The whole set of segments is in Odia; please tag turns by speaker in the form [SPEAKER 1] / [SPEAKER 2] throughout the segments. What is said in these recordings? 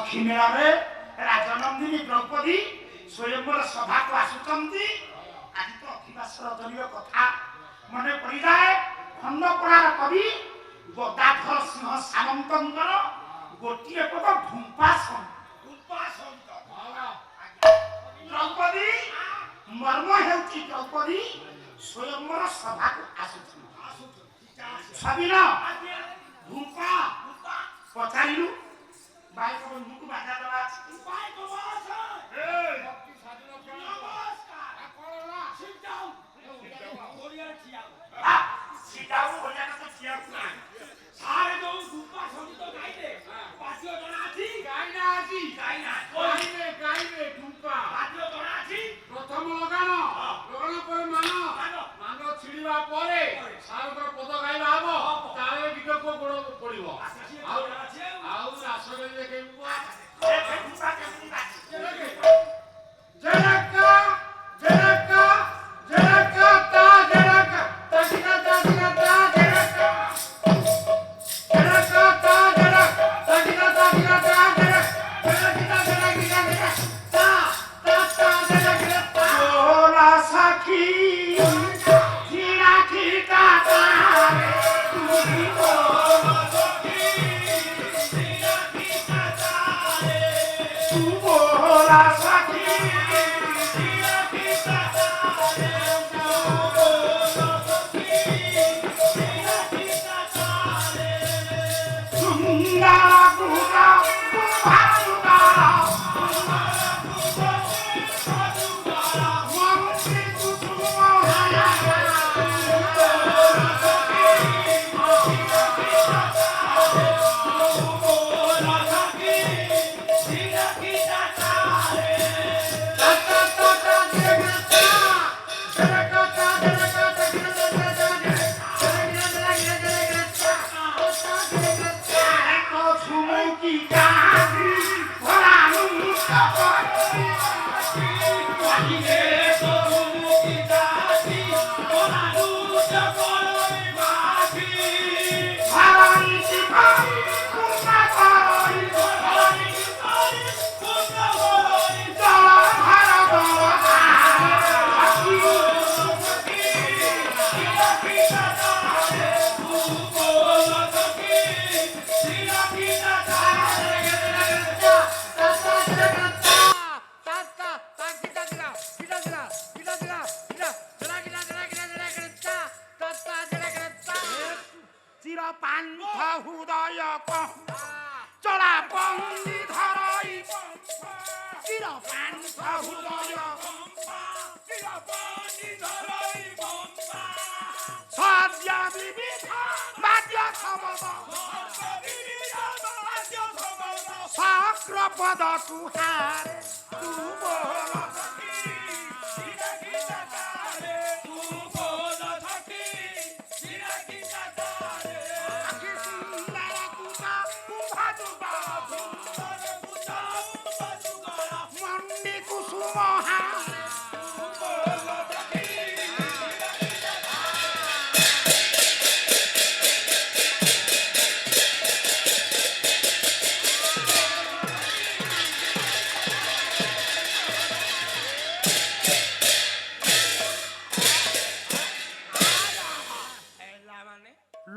[SPEAKER 1] लक्ष्मी मेलारे राजनंदिनी द्रौपदी स्वयंवर सभा को आसुचंती आज तो अधिवासर दलीय कथा मने पड़ी जाए खंडपड़ार कवि गदाधर सिंह सामंतर गोटे पद ढुंपा संत द्रौपदी मर्म हेउची द्रौपदी स्वयंवर सभा को आसुचंती छबिन ढुंपा पचारिलु भाई को मुकु बाधा दला भाई को बस ए भक्ति साधन नमस्कार कोला सिट डाउन ओरिया छिया सिट डाउन ओरिया तो छिया ना सारे जो रूपा संत गाइले पाछियो जणा अछि गाइना गाइले रूपा पाछियो जणा अछि प्रथम लगानो पर मान छिड़ीबा परे सारकर पद गाइबा हबो तारे गीत को गोड़ पड़िबो आउ रासरे देखेबो जनका जनका जनका ता जनका तसिका तसिका ता जनका जनका ता जनका तसिका तसिका ता जनका जनका ता ता ता जनका ओला सखी जीरा की काटा तुझी को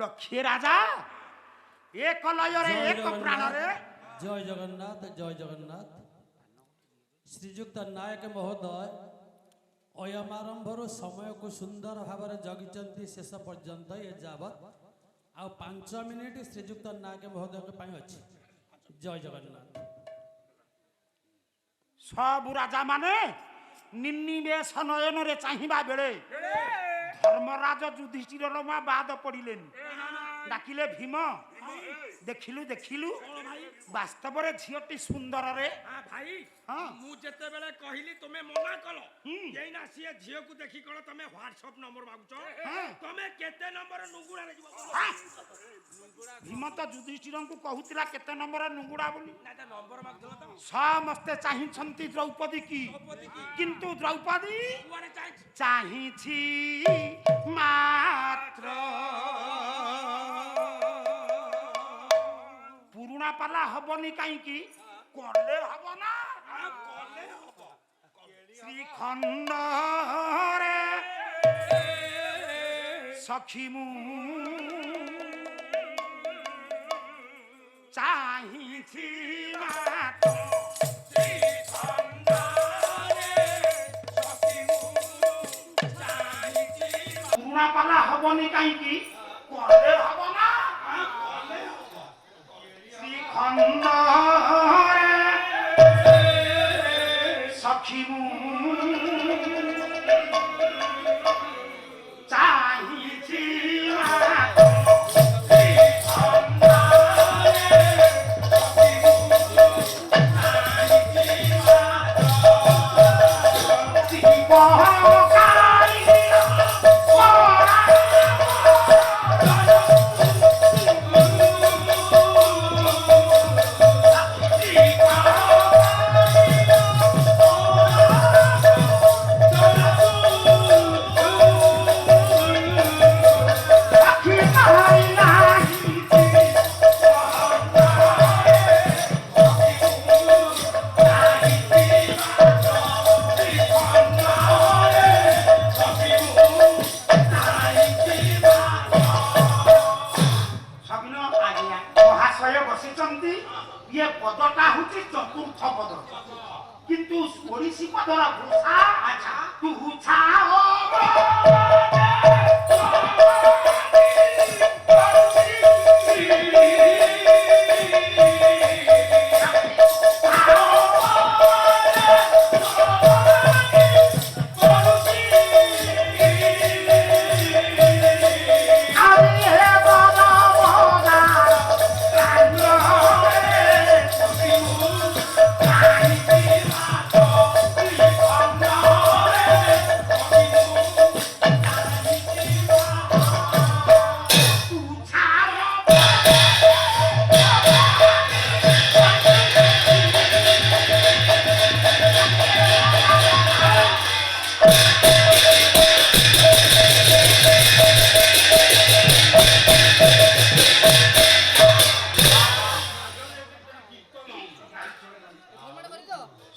[SPEAKER 1] लक्ष्मी राजा एक लयरे एक प्राणरे
[SPEAKER 2] जय जगन्नाथ श्रीजुक्त नायक महोदय अयमारंभर समय को सुंदर भाव जगिचंती शेष पर्यंत ए जावत आ 5 मिनिट श्रीजुक्त नायक महोदय अच्छी जय जगन्नाथ
[SPEAKER 1] सब राजा माने निन्निवेश नयन रे चाहिबा बेले धर्मराज युधिष्ठिर मा बाद पड़िले डाकिले भीम देखिलु देखिलु वास्तव रे झियोटी सुंदर रे
[SPEAKER 3] भाई
[SPEAKER 1] हां
[SPEAKER 3] मु जते बेले कहिली तुमे मना कलो एइना सिए झियो को देखि कलो तुमे व्हाट्सएप नंबर मागुचो तुमे केते नंबर नुगुडा रे जीव
[SPEAKER 1] भीम तो युधिष्ठिर को कहूतिला केते नंबर नुगुडा बोली
[SPEAKER 3] ना त नंबर मागदला त
[SPEAKER 1] समस्ते चाहिछंती द्रौपदी की किंतु द्रौपदी
[SPEAKER 3] कुआरे
[SPEAKER 1] चाहिछि मात्र पुरुणा पाला हबनी काई की করলে হব না
[SPEAKER 3] কলে হব
[SPEAKER 1] শ্রীখণ্ডরে সখী মু চাহিছি মাত্র পুରୁଣା ପାଲା ହବନି କାହିଁକି କଲେ ହବ ନା ଶ୍ରୀଖଣ୍ଡରେ ସଖୀ ମୁଁ ଚାହିଁଛି ये पदटा हूँ चतुर्थ पद किंतु ओडिसी पदर घोषा अच्छा तू घुछा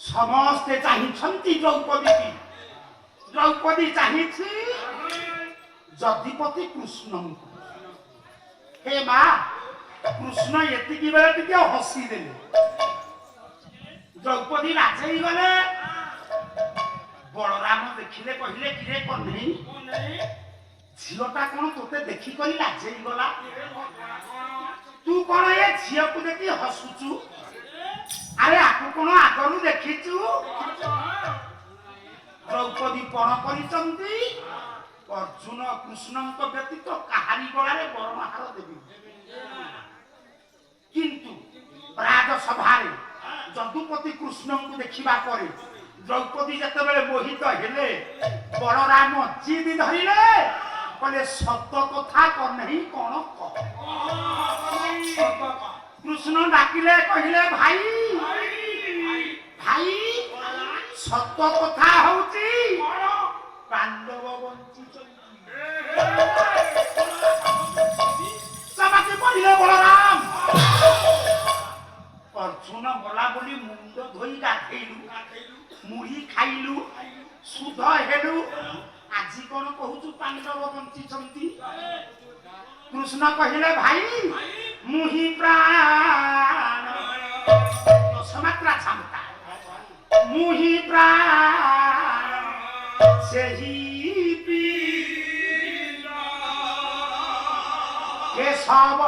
[SPEAKER 1] समस्ते चाहिछन्ति द्रौपदी की द्रौपदी चाहिछि जधिपति कृष्ण हे माँ कृष्ण एतिकी बेले टिके हसी देले द्रौपदी लाचई गले बलराम देखिले कहिले किरे कन्हई झिलटा कोन तोते देखि करी लाचई गला तू कोन ए झिया को देखि हसुचु अरे आपको कोन आगरु देखिचु द्रौपदी पण करिसंती अर्जुन कृष्णଙ୍କ ବ୍ୟତୀତ କାହାରି ଗଳାରେ ବରମାହାର ଦେବି କିନ୍ତୁ ରାଜସଭାରେ ଯଦୁପତି କୃଷ୍ଣଙ୍କୁ ଦେଖିବା ପରେ ଦ୍ରୌପଦୀ ଯେତେବେଳେ ମୋହିତ ହେଲେ ବଳରାମ ଜିଦି ଧରିଲେ କହିଲେ ସତ କଥା କହ୍ନେଇ କଣ କହ कृष्ण डाकिले कहिले भाई भाई सत कथा होउची पांडव बंचिचंती सबके कहिले बलराम अर्जुन बोला बोली मुंड धोई गाथेलु मुढ़ी खाइलु सुध हेलु आजी कोन कहूचु पांडव बंचिचंती कृष्ण कहिले भाई मुही प्राण समात्रा क्षमता मुही प्राण सेही के सब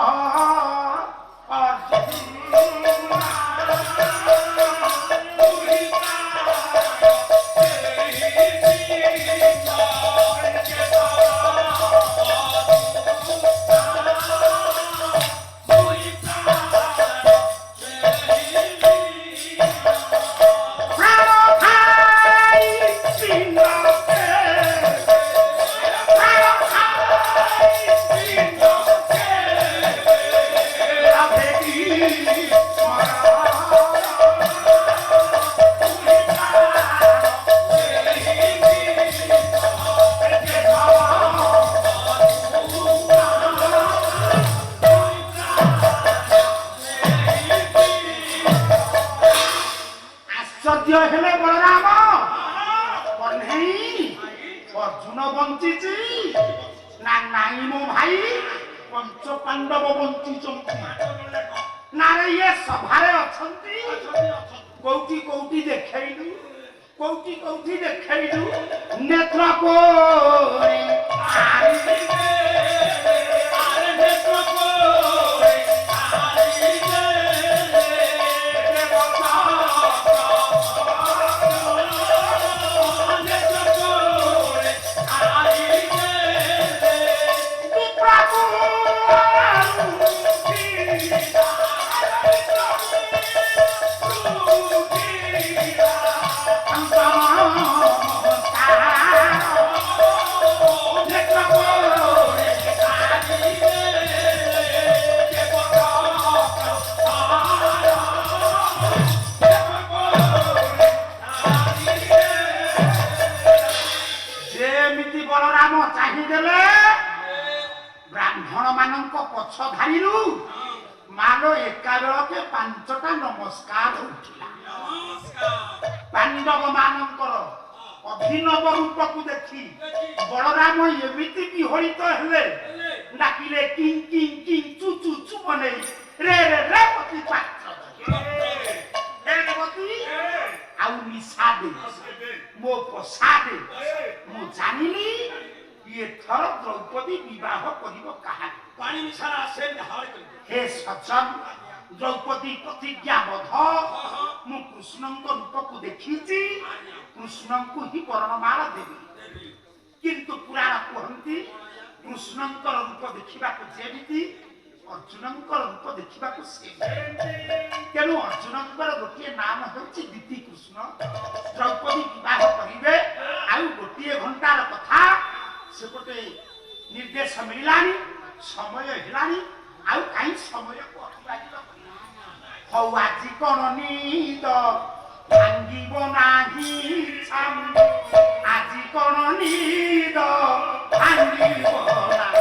[SPEAKER 1] ଆଶ୍ଚର୍ଯ୍ୟ ହେଲେ ବଳରାମ। କହ୍ନେଇ ଅର୍ଜୁନ ବଞ୍ଚିଛି ନା ନାଇଁ ମୋ ଭାଇ ପଞ୍ଚ ପାଣ୍ଡବ ବଞ୍ଚିଛନ୍ତି ନାରେ ଇଏ ସଭାରେ ଅଛନ୍ତି କୋଉଠି କୋଉଠି ଦେଖେଇଲୁ କୋଉଠି କୋଉଠି ଦେଖେଇଲୁ ନେତ୍ର କୋରେ ବଳରାମ ଚାହିଁଦେଲେ ବ୍ରାହ୍ମଣ ମାନଙ୍କ ପଛ ଧାରିରୁ ମାଲ ଏକା ବେଳକେ 5ଟା ନମସ୍କାର ଉଠିଲା। ପାଣ୍ଡବ ମାନଙ୍କର ଅଭିନବ ରୂପକୁ ଦେଖି ବଳରାମ ଏମିତି ବିହଳିତ ହେଲେ ଡାକିଲେ କିଂ କିଂ କିଂ ଚୁ ଚୁ ଚୁ ବନେଇ ରେ ରେ ରେ ପତି ପାତ୍ର ଆଉ ନିଶା ଦେ ମୋ ପ୍ରସାଦ ମୁଁ ଜାଣିଲି ଏଥର ଦ୍ରୌପଦୀ ବିବାହ କରିବ କାହାକୁ
[SPEAKER 3] ପାଣି ମିଶାର ଆସେ
[SPEAKER 1] ହେ ସଜ୍ଜନ ଦ୍ରୌପଦୀ ପ୍ରତିଜ୍ଞାବଦ୍ଧ ମୁଁ କୃଷ୍ଣଙ୍କ ରୂପକୁ ଦେଖିଛି କୃଷ୍ଣଙ୍କୁ ହିଁ ବର୍ଣ୍ଣମାଳ ଦେବି କିନ୍ତୁ ପୁରାଣ କୁହନ୍ତି କୃଷ୍ଣଙ୍କର ରୂପ ଦେଖିବାକୁ ଯେମିତି ଅର୍ଜୁନଙ୍କର ରୂପ ଦେଖିବାକୁ ସେମିତି ତେଣୁ ଅର୍ଜୁନଙ୍କର ଗୋଟିଏ ନାମ ହେଉଛି ଦିତି କୃଷ୍ଣ ଦ୍ରୌପଦୀ ବିବାହ କରିବେ ଆଉ ଗୋଟିଏ ଘଣ୍ଟାର କଥା ସେପଟେ ନିର୍ଦ୍ଦେଶ ମିଳିଲାଣି ସମୟ ହେଲାଣି ଆଉ କାହିଁ ସମୟକୁ ଅତିବାହିତ ହଉ ଆଜି କଣ ନିଦ ଭାଙ୍ଗିବ ନାହିଁ ଆଜି କଣ ନିଦ ଭାଙ୍ଗିବ ନାହିଁ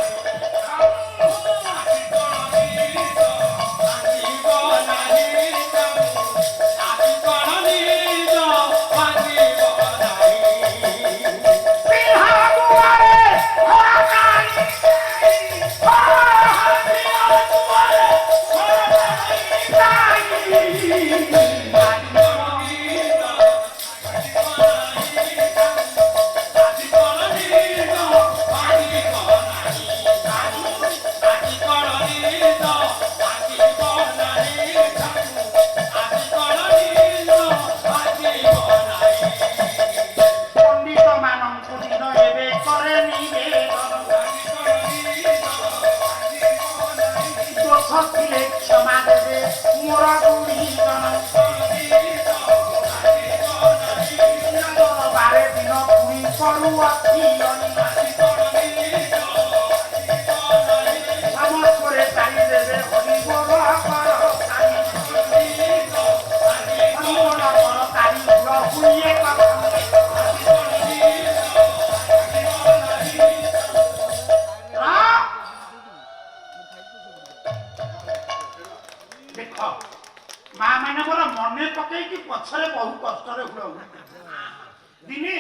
[SPEAKER 1] ଦିନେ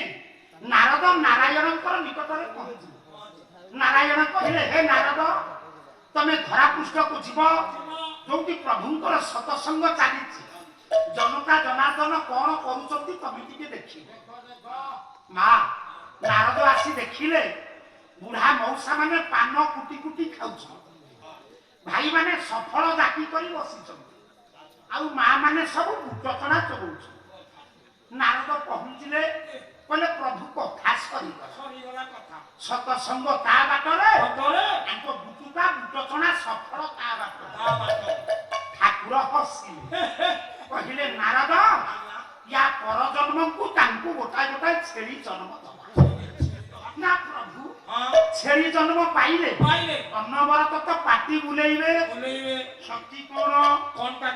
[SPEAKER 1] ନାରଦ ନାରାୟଣଙ୍କର ନିକଟରେ ପହଞ୍ଚିଲେ ନାରାୟଣ କହିଲେ ହେ ନାରଦ ତମେ ଧରାପୃଷ୍ଠକୁ ଯିବ ଯୋଉଠି ପ୍ରଭୁଙ୍କର ସତସଙ୍ଗ ଚାଲିଛି ଜନତା ଜନାର୍ଦ୍ଦନ କଣ କରୁଛନ୍ତି ତମେ ଟିକେ ଦେଖିବ ମା ନାରଦ ଆସି ଦେଖିଲେ ବୁଢା ମଉସା ମାନେ ପାନ କୁଟି କୁଟି ଖାଉଛନ୍ତି ଭାଇମାନେ ସଫଳ ଜାକି କରି ବସିଛନ୍ତି ଆଉ ମା ମାନେ ସବୁ ବୁଟଚଣା ଚୋବଉଛନ୍ତି ନାରଦ ପହଞ୍ଚିଲେ କହିଲେ ପ୍ରଭୁ କଥା ସରିଗଲା ସତସଙ୍ଗ ତା ବାଟରେ ତାଙ୍କ ବୁଟୁକା ବୁଟଚଣା ସଫଳ ତା ବାଟରେ ଠାକୁର ହସିଲେ କହିଲେ ନାରଦ ୟା ପର ଜନ୍ମକୁ ତାଙ୍କୁ ଗୋଟାଏ ଗୋଟାଏ ଛେଳି ଜନ୍ମ ଦବା ନା ପ୍ରଭୁ ଛେଳି ଜନ୍ମ ପାଇଲେ ଅନ୍ନବରତ ତ ପାଟି ବୁଲେଇବେ ଶକ୍ତି କଣ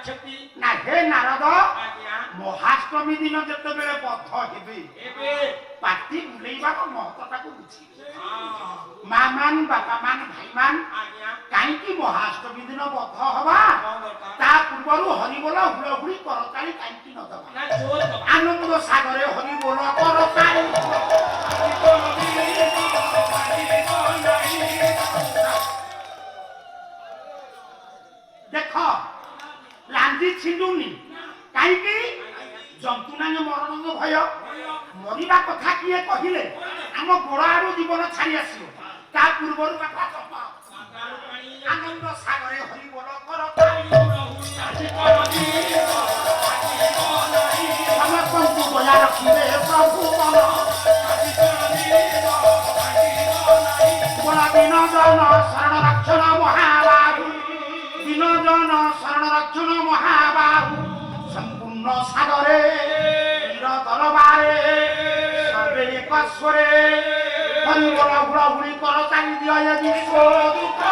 [SPEAKER 1] କ୍ଷତି ନା ହେ ନାରଦ ମହାଷ୍ଟମୀ ଦିନ ଯେତେବେଳେ ବଦ୍ଧ ହେବେ ପାଟି ବୁଲେଇବାର ମହତ୍ୱଟାକୁ ବୁଝିବେ। ମା ମାନ ବାପା ମାନ ଭାଇ ମାନ କାହିଁକି ମହାଷ୍ଟମୀ ଦିନ ବଦ୍ଧ ହବା ତା ପୂର୍ବରୁ ହରିବୋଲ ହୁଳହୁଳି କରତାଳି କାହିଁକି ନ ଦବା? ଆନନ୍ଦ ସାଗରେ ହରିବୋଲ କରତାଳି ଦେଖ ଲାଞ୍ଜି ଛିଣ୍ଡୁନି କାହିଁକି? ଜନ୍ତୁନାଙ୍ଗ ମରଣଙ୍କ ଭୟ। ମରିବା କଥା କିଏ କହିଲେ ଆମ ଗୋଡ଼ ଆଡୁ ଜୀବନ ଛାଡ଼ି ଆସିବ। ତା ପୂର୍ବରୁ ବାପା ଚପ ଆନନ୍ଦ ସାଗରେ ହରିବୋଲ କରତାଳି ସମସ୍ତଙ୍କୁ ଦୟା ରଖିବେ ପ୍ରଭୁ ମନ ଦିନ ଜନ ଶରଣ ରକ୍ଷଣ ମହାବାହୁ ଦିନ ଜନ ଶରଣ ରକ୍ଷଣ ମହାବାହୁ ସମ୍ପୂର୍ଣ୍ଣ ସାଗରେ ବୀର ଦରବାରେ ସର୍ବେ ଏକ ସ୍ୱରେ ହରିବୋଲ ହୁଳହୁଳି କରତାଳି ଦିଅ ଏ ବିଶ୍ୱ ଦୁଃଖ